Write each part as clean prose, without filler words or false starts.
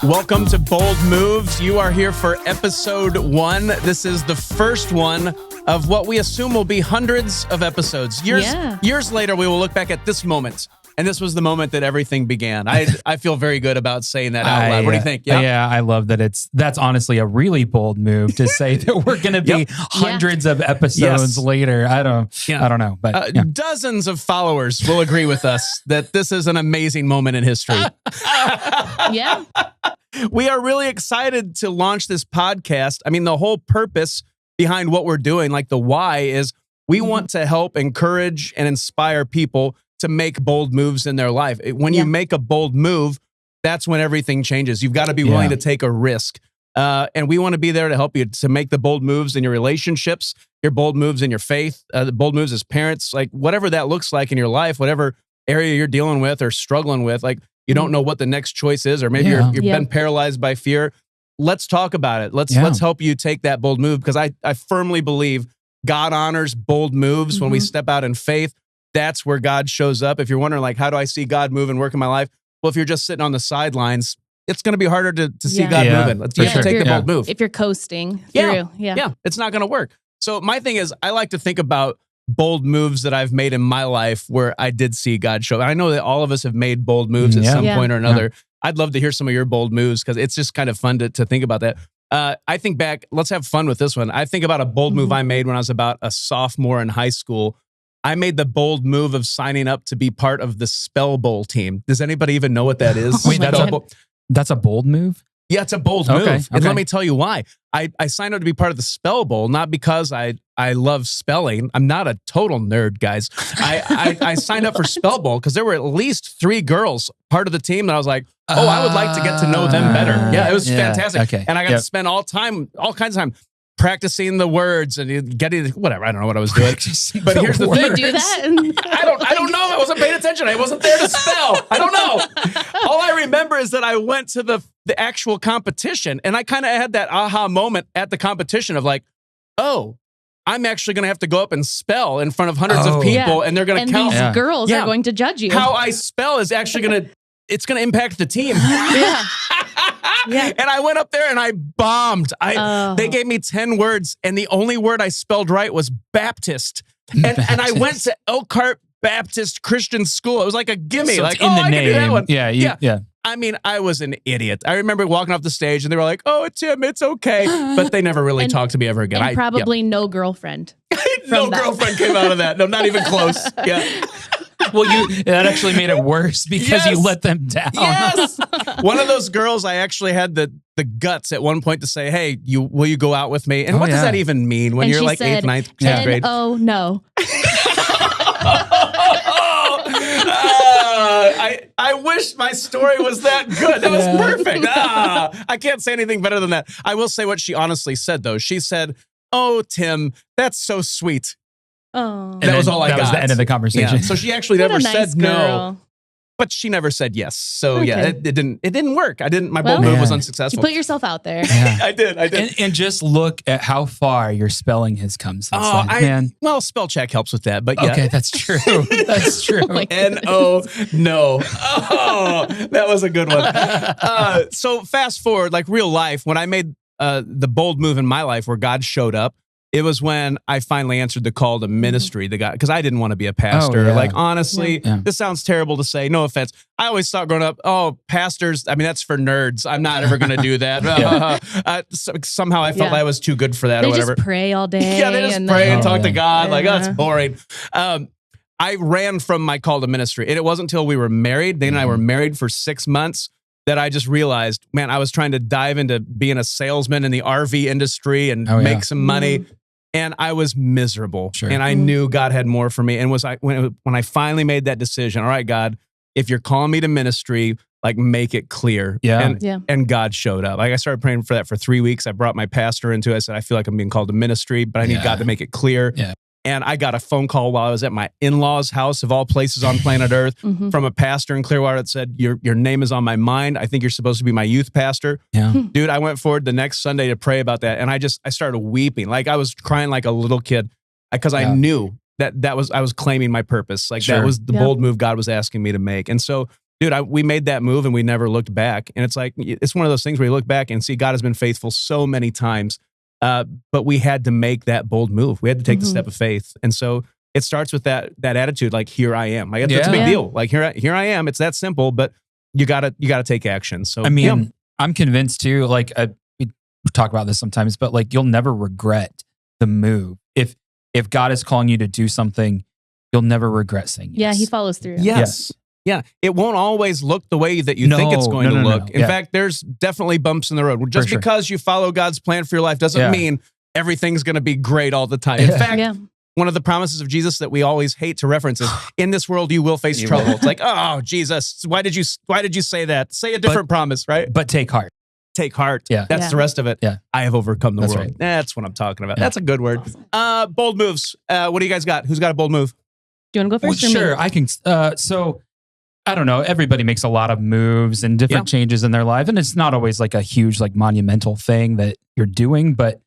Welcome to Bold Moves. You are here for episode 1. This is the first one of what we assume will be hundreds of episodes. Years later, we will look back at this moment. And this was the moment that everything began. I feel very good about saying that out loud. What do you think? Yeah, I love that. That's honestly a really bold move to say that we're going to be hundreds of episodes later. I don't know, but dozens of followers will agree with us that this is an amazing moment in history. Yeah. We are really excited to launch this podcast. I mean, the whole purpose behind what we're doing, like the why, is we want to help encourage and inspire people to make bold moves in their life. When you make a bold move, that's when everything changes. You've got to be willing to take a risk. And we want to be there to help you to make the bold moves in your relationships, your bold moves in your faith, the bold moves as parents, like whatever that looks like in your life, whatever area you're dealing with or struggling with, like you don't know what the next choice is, or maybe you've been paralyzed by fear. Let's talk about it. Let's help you take that bold move, because I firmly believe God honors bold moves when we step out in faith. That's where God shows up. If you're wondering, like, how do I see God move and work in my life? Well, if you're just sitting on the sidelines, it's going to be harder to see God moving. You have to take the bold move. If you're coasting through, it's not going to work. So my thing is, I like to think about bold moves that I've made in my life where I did see God show. I know that all of us have made bold moves at some point or another. I'd love to hear some of your bold moves, because it's just kind of fun to think about that. I think back, let's have fun with this one. I think about a bold move I made when I was about a sophomore in high school. I made the bold move of signing up to be part of the Spell Bowl team. Does anybody even know what that is? Wait, that's a bold move? Yeah, it's a bold move. And let me tell you why. I signed up to be part of the Spell Bowl, not because I love spelling. I'm not a total nerd, guys. I signed up for Spell Bowl because there were at least 3 girls part of the team that I was like, I would like to get to know them better. Yeah, it was fantastic. Okay. And I got to spend all kinds of time practicing the words and getting whatever. I don't know what I was doing. But here's the thing. You do that? I don't know. I wasn't paying attention. I wasn't there to spell. I don't know. All I remember is that I went to the actual competition, and I kind of had that aha moment at the competition of like, oh, I'm actually going to have to go up and spell in front of hundreds of people, and they're going to count. These girls are going to judge you. How I spell is actually it's going to impact the team. And I went up there and I bombed. They gave me 10 words, and the only word I spelled right was Baptist. And I went to Elkhart Baptist Christian School. It was like a gimme. So like, in the I name. can do that one. Yeah. I mean, I was an idiot. I remember walking off the stage and they were like, "Oh, Tim, it's okay." But they never really talked to me ever again. And probably no girlfriend. No girlfriend came out of that. No, not even close. Yeah. Well, that actually made it worse because you let them down. Yes. One of those girls, I actually had the guts at one point to say, "Hey, will you go out with me?" And what does that even mean when you're like said, 8th, 9th, 10th grade? Oh, no. I wish my story was that good. That was perfect. I can't say anything better than that. I will say what she honestly said, though. She said, "Oh, Tim, that's so sweet." Oh. That was all I got. That was the end of the conversation. Yeah. So she actually never said no. But she never said yes. So it didn't work. My bold move was unsuccessful. You put yourself out there. Yeah. I did. And just look at how far your spelling has come since then. Well, spell check helps with that, but yeah. Okay, that's true. That's true. N-O, no. Oh, that was a good one. So fast forward, like real life, when I made the bold move in my life where God showed up, it was when I finally answered the call to ministry, because I didn't want to be a pastor. Like, honestly, this sounds terrible to say, no offense. I always thought growing up, pastors, I mean, that's for nerds. I'm not ever going to do that. Somehow I felt I was too good for that or whatever. They just pray all day. Yeah, they just pray and talk to God. Like, that's boring. I ran from my call to ministry. And it wasn't until we were married, Dana and I were married for 6 months, that I just realized, man, I was trying to dive into being a salesman in the RV industry and make some money. And I was miserable. Sure. And I knew God had more for me. And when I finally made that decision, all right, God, if you're calling me to ministry, like make it clear. And God showed up. Like I started praying for that for 3 weeks. I brought my pastor into it. I said, I feel like I'm being called to ministry, but I need God to make it clear. Yeah. And I got a phone call while I was at my in-laws' house of all places on planet Earth from a pastor in Clearwater that said, your name is on my mind. I think you're supposed to be my youth pastor. Yeah. Dude, I went forward the next Sunday to pray about that. And I started weeping. Like I was crying like a little kid because I knew that I was claiming my purpose. Like that was the bold move God was asking me to make. And so Dude, we made that move and we never looked back. And it's like, it's one of those things where you look back and see God has been faithful so many times. But we had to make that bold move. We had to take the step of faith. And so it starts with that attitude, like, here I am. Like, that's a big deal. Like, here I am. It's that simple, but you gotta take action. So, I mean, I'm convinced too, like, we talk about this sometimes, but like, you'll never regret the move. If God is calling you to do something, you'll never regret saying yes. Yeah, he follows through. Yes. Yeah, it won't always look the way that you think it's going to look. In fact, there's definitely bumps in the road. Just because you follow God's plan for your life doesn't mean everything's going to be great all the time. In fact, one of the promises of Jesus that we always hate to reference is, in this world you will face trouble. It's like, oh, Jesus, why did you say that? Say a different promise, right? But take heart. Take heart. Yeah. That's the rest of it. Yeah. I have overcome the world. Right. That's what I'm talking about. Yeah. That's a good word. Awesome. Bold moves. What do you guys got? Who's got a bold move? Do you want to go first? Sure, I can. So I don't know. Everybody makes a lot of moves and different changes in their life. And it's not always like a huge, like, monumental thing that you're doing. But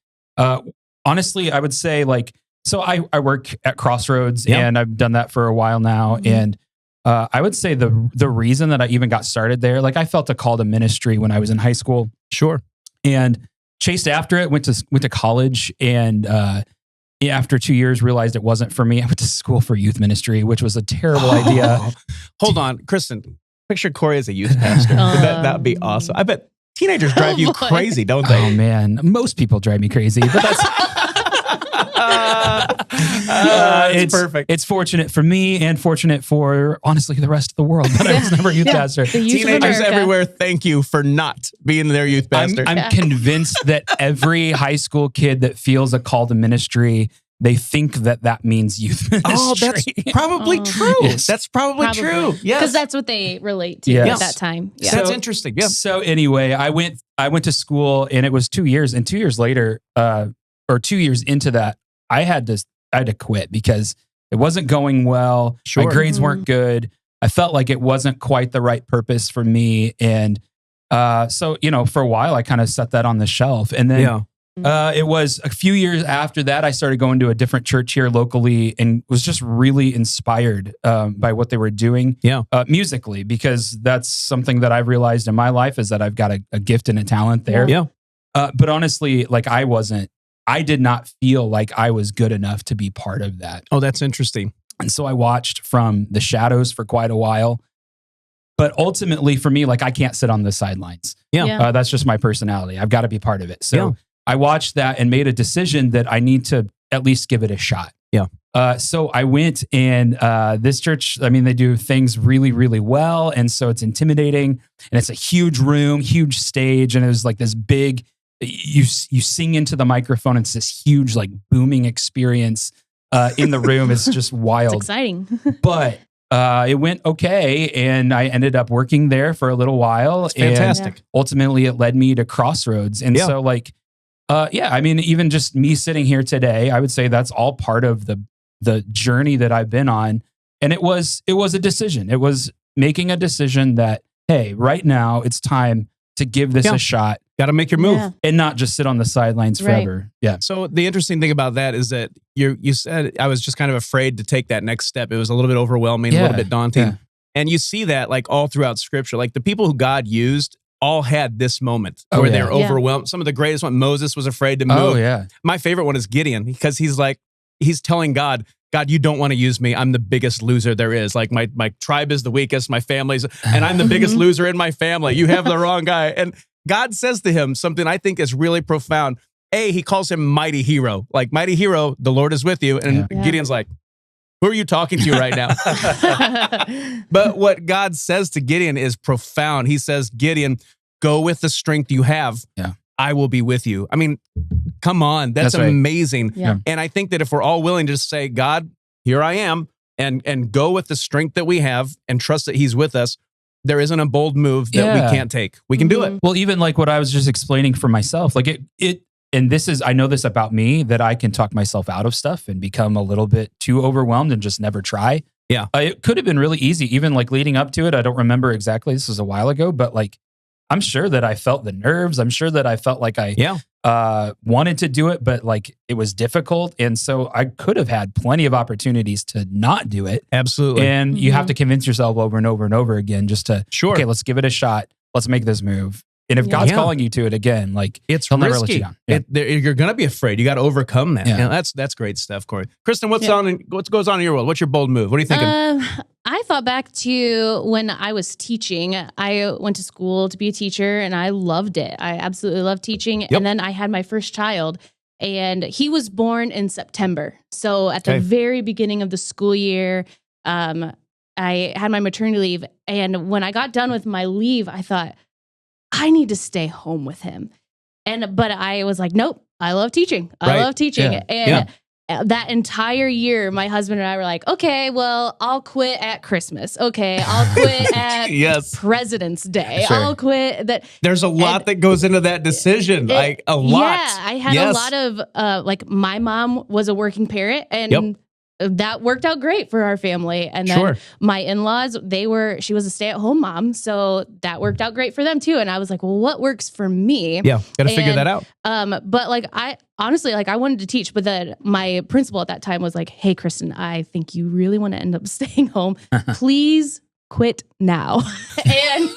honestly, I would say, like, so I work at Crossroads and I've done that for a while now. And I would say the reason that I even got started there, like, I felt a call to ministry when I was in high school. Sure. And chased after it, went to college, and after 2 years, realized it wasn't for me. I went to school for youth ministry, which was a terrible idea. Hold on, Kristen. Picture Corey as a youth pastor. That would be awesome. I bet teenagers drive you crazy, don't they? Oh man, most people drive me crazy, but that's it's perfect. It's fortunate for me and fortunate for, honestly, the rest of the world that I was never a youth pastor. Teenagers everywhere, thank you for not being their youth pastor. I'm convinced that every high school kid that feels a call to ministry, they think that means youth ministry. Oh, that's probably true. Yes. That's probably true. Yes. Because that's what they relate to at that time. Yeah. That's interesting. Yeah. So anyway, I went to school, and it was 2 years. And 2 years later, or 2 years into that, I had to quit because it wasn't going well. Sure. My grades weren't good. I felt like it wasn't quite the right purpose for me. And so, for a while, I kind of set that on the shelf. And then it was a few years after that, I started going to a different church here locally and was just really inspired by what they were doing musically, because that's something that I've realized in my life, is that I've got a gift and a talent there. Yeah. But honestly, like, I did not feel like I was good enough to be part of that. Oh, that's interesting. And so I watched from the shadows for quite a while. But ultimately for me, like, I can't sit on the sidelines. Yeah. That's just my personality. I've got to be part of it. So I watched that and made a decision that I need to at least give it a shot. Yeah. So I went, and this church, I mean, they do things really, really well. And so it's intimidating, and it's a huge room, huge stage. And it was like this big, you sing into the microphone. It's this huge, like, booming experience in the room. It's just wild. It's exciting. But it went okay, and I ended up working there for a little while. That's fantastic. And ultimately, it led me to Crossroads. And so, like, I mean, even just me sitting here today, I would say that's all part of the journey that I've been on. And it was a decision. It was making a decision that, hey, right now it's time to give this a shot. Got to make your move and not just sit on the sidelines forever. Right. Yeah. So the interesting thing about that is that you said I was just kind of afraid to take that next step. It was a little bit overwhelming, a little bit daunting. Yeah. And you see that, like, all throughout Scripture. Like, the people who God used all had this moment where they're overwhelmed. Some of the greatest one, Moses was afraid to move. Oh, yeah. My favorite one is Gideon, because he's telling God, you don't want to use me. I'm the biggest loser there is. Like, my tribe is the weakest, my family's, and I'm the biggest loser in my family. You have the wrong guy. And God says to him something I think is really profound. He calls him mighty hero. Like, mighty hero, the Lord is with you. And Gideon's like, who are you talking to right now? But what God says to Gideon is profound. He says, Gideon, go with the strength you have. Yeah. I will be with you. I mean, come on. That's amazing. Yeah. And I think that if we're all willing to just say, God, here I am, and go with the strength that we have and trust that he's with us, there isn't a bold move that we can't take. We can do it. Well, even like what I was just explaining for myself, like and this is, I know this about me, that I can talk myself out of stuff and become a little bit too overwhelmed and just never try. Yeah. It could have been really easy, even like leading up to it. I don't remember exactly. This was a while ago, but like, I'm sure that I felt the nerves. I'm sure that I felt like I wanted to do it, but like it was difficult. And so I could have had plenty of opportunities to not do it. Absolutely. And you have to convince yourself over and over and over again just to, okay, let's give it a shot. Let's make this move. And if God's calling you to it again, like he'll never let you down. You're going to be afraid. You got to overcome that. Yeah. That's great stuff, Corey. Kristen, what goes on in your world? What's your bold move? What are you thinking? I thought back to when I was teaching. I went to school to be a teacher and I loved it. I absolutely loved teaching. Yep. And then I had my first child and he was born in September. So at the very beginning of the school year, I had my maternity leave. And when I got done with my leave, I thought, I need to stay home with him. But I was like, nope, I love teaching. I love teaching. Yeah. And that entire year, my husband and I were like, okay, well, I'll quit at Christmas. Okay, I'll quit at President's Day. Sure. I'll quit that. There's a lot that goes into that decision. Like a lot. Yeah, I had a lot of, like my mom was a working parent and that worked out great for our family. And then my in-laws, she was a stay-at-home mom. So that worked out great for them too. And I was like, well, what works for me? Yeah, got to figure that out. But like, I honestly, like I wanted to teach, but then my principal at that time was like, hey, Kristen, I think you really want to end up staying home. Please quit now. And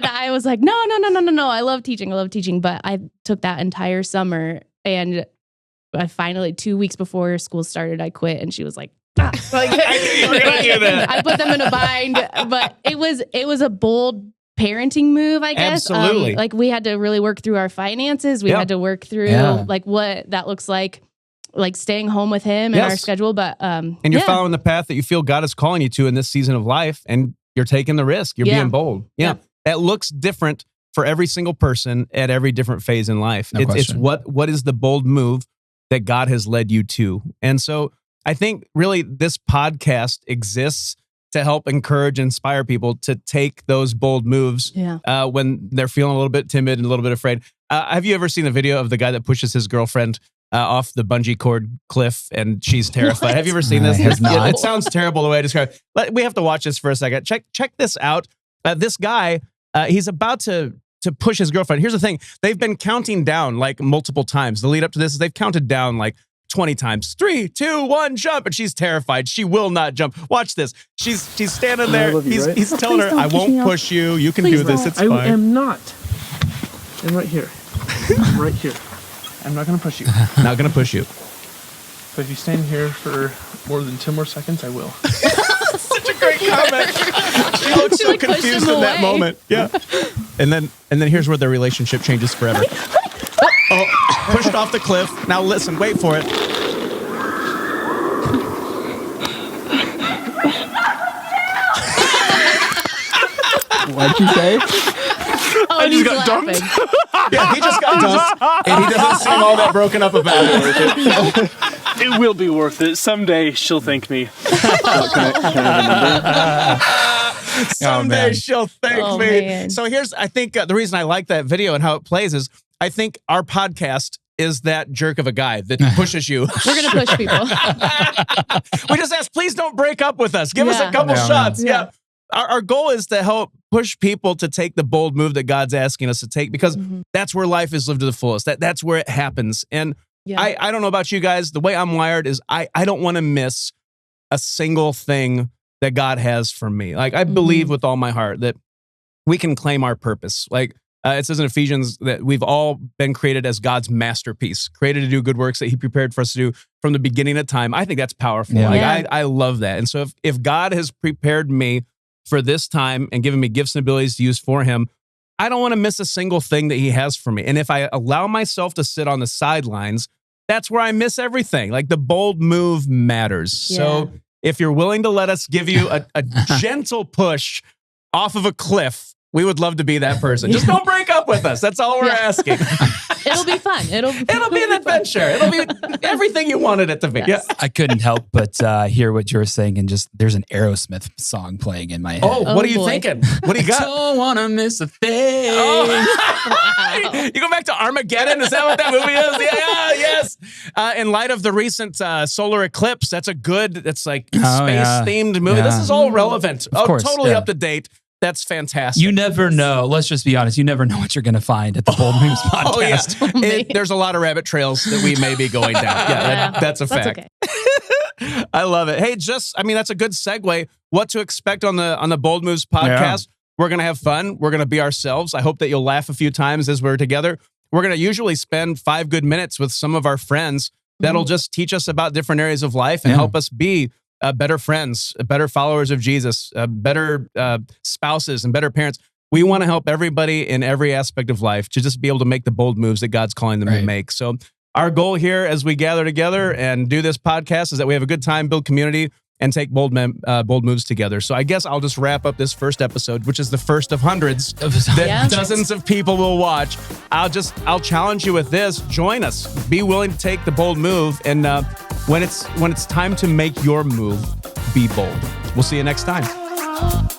I was like, no. I love teaching. But I took that entire summer and I finally 2 weeks before school started, I quit, and she was like, like I knew you were gonna do that. I put them in a bind, but it was a bold parenting move, I guess. Absolutely. Like we had to really work through our finances. We had to work through like what that looks like staying home with him and our schedule. But and you're following the path that you feel God is calling you to in this season of life, and you're taking the risk. You're being bold. Yeah, that looks different for every single person at every different phase in life. It's what is the bold move that God has led you to. And so I think really this podcast exists to help encourage and inspire people to take those bold moves when they're feeling a little bit timid and a little bit afraid. Have you ever seen the video of the guy that pushes his girlfriend off the bungee cord cliff and she's terrified? Have you ever seen this? It sounds terrible the way I describe it. But we have to watch this for a second. Check this out. This guy, he's about to push his girlfriend. Here's the thing. They've been counting down like multiple times. The lead up to this is they've counted down like 20 times. 3, 2, 1, jump. And she's terrified. She will not jump. Watch this. She's standing there. He's telling her, I won't push you. You can do this. It's fine. I am not. I'm right here. I'm right here. I'm not going to push you. Not going to push you. But if you stand here for more than 10 more seconds, I will. Such a great comment. She looks so confused in that moment. Yeah. And then here's where their relationship changes forever. Pushed off the cliff. Now listen, wait for it. What'd you say? I just got dumped. Yeah, he just got dumped, and he doesn't seem all that broken up about it. It will be worth it. Someday she'll thank me. Someday she'll thank me. Man. So I think the reason I like that video and how it plays is I think our podcast is that jerk of a guy that pushes you. We're going to push people. We just ask, please don't break up with us. Give us a couple shots. Yeah. Our goal is to help push people to take the bold move that God's asking us to take, because that's where life is lived to the fullest. That's where it happens. And I don't know about you guys. The way I'm wired is I don't want to miss a single thing that God has for me. Like I believe with all my heart that we can claim our purpose. Like it says in Ephesians that we've all been created as God's masterpiece, created to do good works that he prepared for us to do from the beginning of time. I think that's powerful. Yeah. Like I love that. And so if God has prepared me for this time and given me gifts and abilities to use for him, I don't want to miss a single thing that he has for me. And if I allow myself to sit on the sidelines, that's where I miss everything. Like the bold move matters. Yeah. So if you're willing to let us give you a gentle push off of a cliff, we would love to be that person. Just don't break up with us. That's all we're asking. It'll be fun. It'll be an adventure. It'll be everything you wanted it to be. Yes. Yeah. I couldn't help but hear what you were saying, and just there's an Aerosmith song playing in my head. Oh, what are you thinking? What do you got? Don't wanna miss a thing. Oh. You go back to Armageddon? Is that what that movie is? Yeah, yes. In light of the recent solar eclipse, that's like space-themed movie. Yeah. This is all relevant. Of course, Totally up to date. That's fantastic. You never know. Let's just be honest. You never know what you're going to find at the Bold Moves podcast. Oh, yeah. There's a lot of rabbit trails that we may be going down. Yeah, that's a fact. Okay. I love it. Hey, that's a good segue. What to expect on the Bold Moves podcast. Yeah. We're going to have fun. We're going to be ourselves. I hope that you'll laugh a few times as we're together. We're going to usually spend 5 good minutes with some of our friends that'll just teach us about different areas of life and help us be better friends, better followers of Jesus, better spouses, and better parents. We want to help everybody in every aspect of life to just be able to make the bold moves that God's calling them to make. So our goal here as we gather together and do this podcast is that we have a good time, build community, and take bold moves together. So I guess I'll just wrap up this first episode, which is the first of hundreds that dozens of people will watch. I'll challenge you with this. Join us. Be willing to take the bold move. And when it's time to make your move, be bold. We'll see you next time.